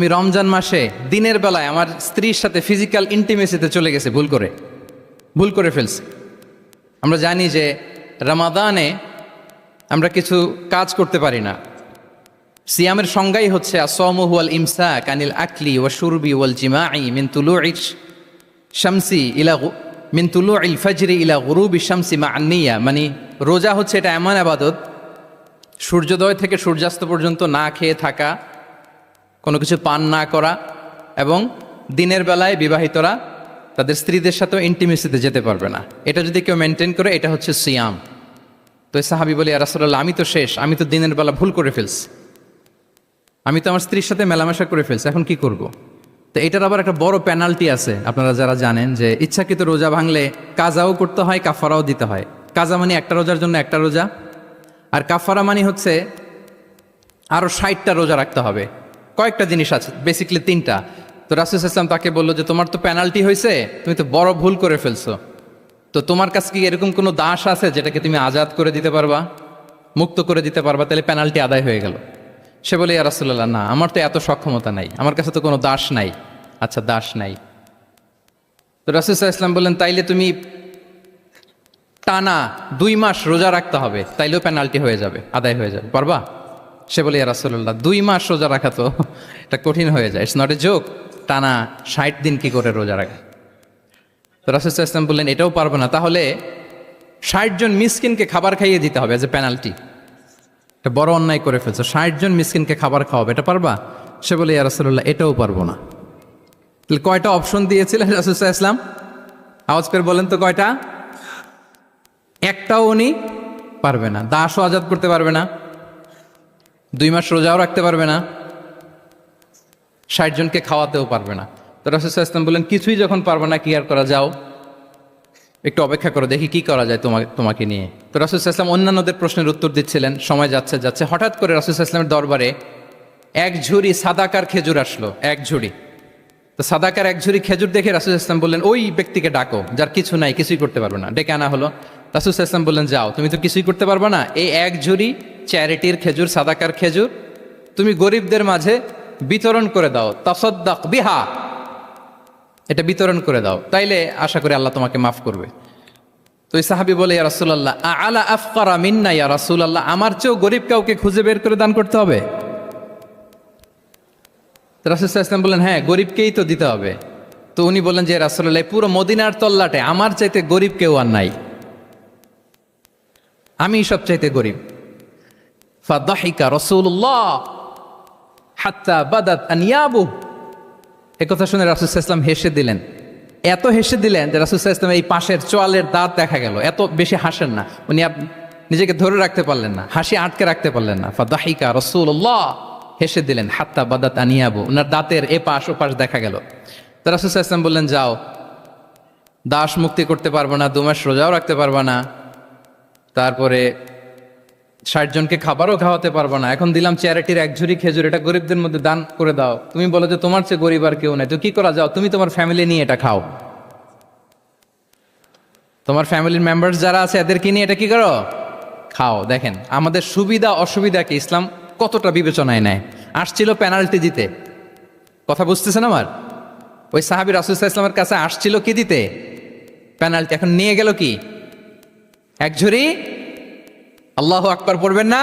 আমি রমজান মাসে দিনের বেলায় আমার স্ত্রীর সাথে ফিজিক্যাল ইন্টিমেসিতে চলে গেছে, ভুল করে ফেলছি। আমরা জানি যে রমাদানে আমরা কিছু কাজ করতে পারি না। সিয়ামের সংজ্ঞাই হচ্ছে আসওমু হুয়াল ইমসাক আনিল আকলি ওয়া শুরবি ওয়াল জিমাই মিন তুলুইশ শামসি ইলা মিন তুলুইল ফাজরি ইলা গুরুবি শামসি মা আন-নিয়া। মানে রোজা হচ্ছে এটা এমন ইবাদত, সূর্যোদয় থেকে সূর্যাস্ত পর্যন্ত না খেয়ে থাকা, কোনো কিছু পান না করা, এবং দিনের বেলায় বিবাহিতরা তাদের স্ত্রীদের সাথেও ইন্টিমেসিতে যেতে পারবে না। এটা যদি কেউ মেনটেন করে, এটা হচ্ছে সিয়াম। তো সাহাবী বলি, ইয়া রাসূলুল্লাহ, আমি তো শেষ, আমি তো দিনের বেলা ভুল করে ফেলছি, আমি তো আমার স্ত্রীর সাথে মেলামেশা করে ফেলছি, এখন কি করব? তো এটার আবার একটা বড় পেনাল্টি আছে। আপনারা যারা জানেন যে ইচ্ছাকৃত রোজা ভাঙলে কাজাও করতে হয়, কাফারাও দিতে হয়। কাজা মানে একটা রোজার জন্য একটা রোজা, আর কাফারা মানে হচ্ছে আরও 60টা রোজা রাখতে হবে। কয়েকটা জিনিস আছে, বেসিক্যালি 3টা। তো রাসূল সাল্লাল্লাহু আলাইহি ওয়াসাল্লাম তাকে বললো যে তোমার তো পেনাল্টি হয়েছে, তুমি তো বড় ভুল করে ফেলছো, তো তোমার কাছে কি এরকম কোনো দাস আছে যেটাকে তুমি আজাদ করে দিতে পারবা, মুক্ত করে দিতে পারবা, তাহলে পেনাল্টি আদায় হয়ে গেল। সে বলে, ইয়া রাসূলুল্লাহ, না, আমার তো এত সক্ষমতা নাই, আমার কাছে তো কোনো দাস নাই। আচ্ছা, দাস নাই। তো রাসূল সাল্লাল্লাহু আলাইহি ওয়াসাল্লাম বললেন, তাইলে তুমি টানা 2 মাস রোজা রাখতে হবে, তাইলেও পেনাল্টি হয়ে যাবে, আদায় হয়ে যাবে, পারবা? সে বলে, ইয়া রাসূলুল্লাহ, 2 মাস রোজা রাখা তো এটা কঠিন হয়ে যায়, ইটস নট এ জোক। টানা 60 দিন কি করে রোজা রাখে? তো রাসূল সাল্লাল্লাহু আলাইহি ওয়াসাল্লাম বললেন, এটাও পারবো না, তাহলে 60 জন মিসকিনকে খাবার খাইয়ে দিতে হবে এজ এ পেনাল্টি। এটা বড় অন্যায় করে ফেলছো, 60 জন মিসকিনকে খাবার খাওয়াবে, এটা পারবা? সে বলে, ইয়া রাসূলুল্লাহ, এটাও পারবো না। তাহলে কয়টা অপশন দিয়েছিলেন রাসূল সাল্লাল্লাহু আলাইহি ওয়াসাল্লাম? আওয়াজ করে বলেন তো কয়টা? একটাও উনি পারবে না। দাসও আজাদ করতে পারবে না, 2 মাস রোজাও রাখতে পারবে না, 60 জনকে খাওয়াতেও পারবে না। তো রাসূল সাল্লাল্লাহু আলাইহি ওয়াসাল্লাম বললেন, কিছুই যখন পারবে না, কি আর করা, যাও একটু অপেক্ষা করো, দেখি কি করা যায় তোমাকে নিয়ে। তো রাসূল সাল্লাল্লাহু আলাইহি ওয়াসাল্লাম অন্যান্যদের প্রশ্নের উত্তর দিচ্ছিলেন, সময় যাচ্ছে, হঠাৎ করে রাসূল সাল্লাল্লাহু আলাইহি ওয়াসাল্লামের দরবারে 1 ঝুড়ি সাদাকার খেজুর আসলো, 1 ঝুড়ি। তো সাদাকার 1 ঝুড়ি খেজুর দেখে রাসূল সাল্লাল্লাহু আলাইহি ওয়াসাল্লাম বললেন, ওই ব্যক্তিকে ডাকো যার কিছু নাই, কিছুই করতে পারবে না। ডেকে আনা হলো। রাসূল সাল্লাল্লাহু আলাইহি ওয়াসাল্লাম বললেন, যাও, তুমি তো কিছুই করতে পারবে না, এই 1 ঝুড়ি চ্যারিটির খেজুর, সাদাকার খেজুর তুমি গরিবদের মাঝে বিতরণ করে দাও, তাসাদ্দাক বিহা, এটা বিতরণ করে দাও, তাইলে আশা করি আল্লাহ তোমাকে মাফ করবে। তো এই সাহাবী বলে, ইয়া রাসূলুল্লাহ, আলা আফকারা মিন্না ইয়া রাসূলুল্লাহ, আমার চেয়েও গরিব কাউকে খুঁজে বের করে দান করতে হবে? তো রাসূল সাল্লাল্লাহু আলাইহি ওয়াসাল্লাম বললেন, হ্যাঁ, গরিবকেই তো দিতে হবে। তো উনি বললেন যে, রাসূলুল্লাহ, পুরো মদিনার তল্লাটে আমার চাইতে গরিব কেউ আর নাই, আমি সব চাইতে গরিব। ফাদাহিকা রাসূলুল্লাহ হাত্তা বাদাত আনিয়াবু। একথা শুনে রাসূল সাল্লাল্লাহু আলাইহি ওয়াসাল্লাম হেসে দিলেন, এত হেসে দিলেন যে রাসূল সাল্লাল্লাহু আলাইহি ওয়াসাল্লাম এই পাশের চোয়ালের দাঁত দেখা গেল। এত বেশি হাসেন না উনি, নিজেকে ধরে রাখতে পারলেন না, হাসি আটকে রাখতে পারলেন না। ফাদাহিকা রাসূলুল্লাহ, হেসে দিলেন, হাত্তা বাদাত আনিয়াবু, ওনার দাঁতের এপাশ ওপাশ দেখা গেল। তো রাসূল সাল্লাল্লাহু আলাইহি ওয়াসাল্লাম বললেন, যাও, দাস মুক্তি করতে পারবো না, 2 মাস রোজাও রাখতে পারবো না, তারপরে 60 জনকে খাবারও খাওয়াতে পারবো না, এখন দিলাম চ্যারিটির 1 ঝুড়ি খেজুর, এটা গরিবদের মধ্যে দান করে দাও। তুমি বলো যে তোমার চেয়ে গরিব আর কেউ নাই, তো কি করা, যাও, তুমি তোমার ফ্যামিলি নিয়ে এটা খাও, তোমার ফ্যামিলির মেম্বার্স যারা আছে এদেরকে নিয়ে এটা কি করো, খাও। দেখেন আমাদের সুবিধা অসুবিধাকে ইসলাম কতটা বিবেচনায় নেয়। আসছিল পেনাল্টি দিতে, কথা বুঝতেছেন আমার? ওই সাহাবী রাসূল সাল্লাল্লাহু আলাইহি ওয়াসাল্লামের কাছে আসছিল কি দিতে? পেনাল্টি। এখন নিয়ে গেল কি? 1 ঝুড়ি। আল্লাহু আকবার পড়বেন না?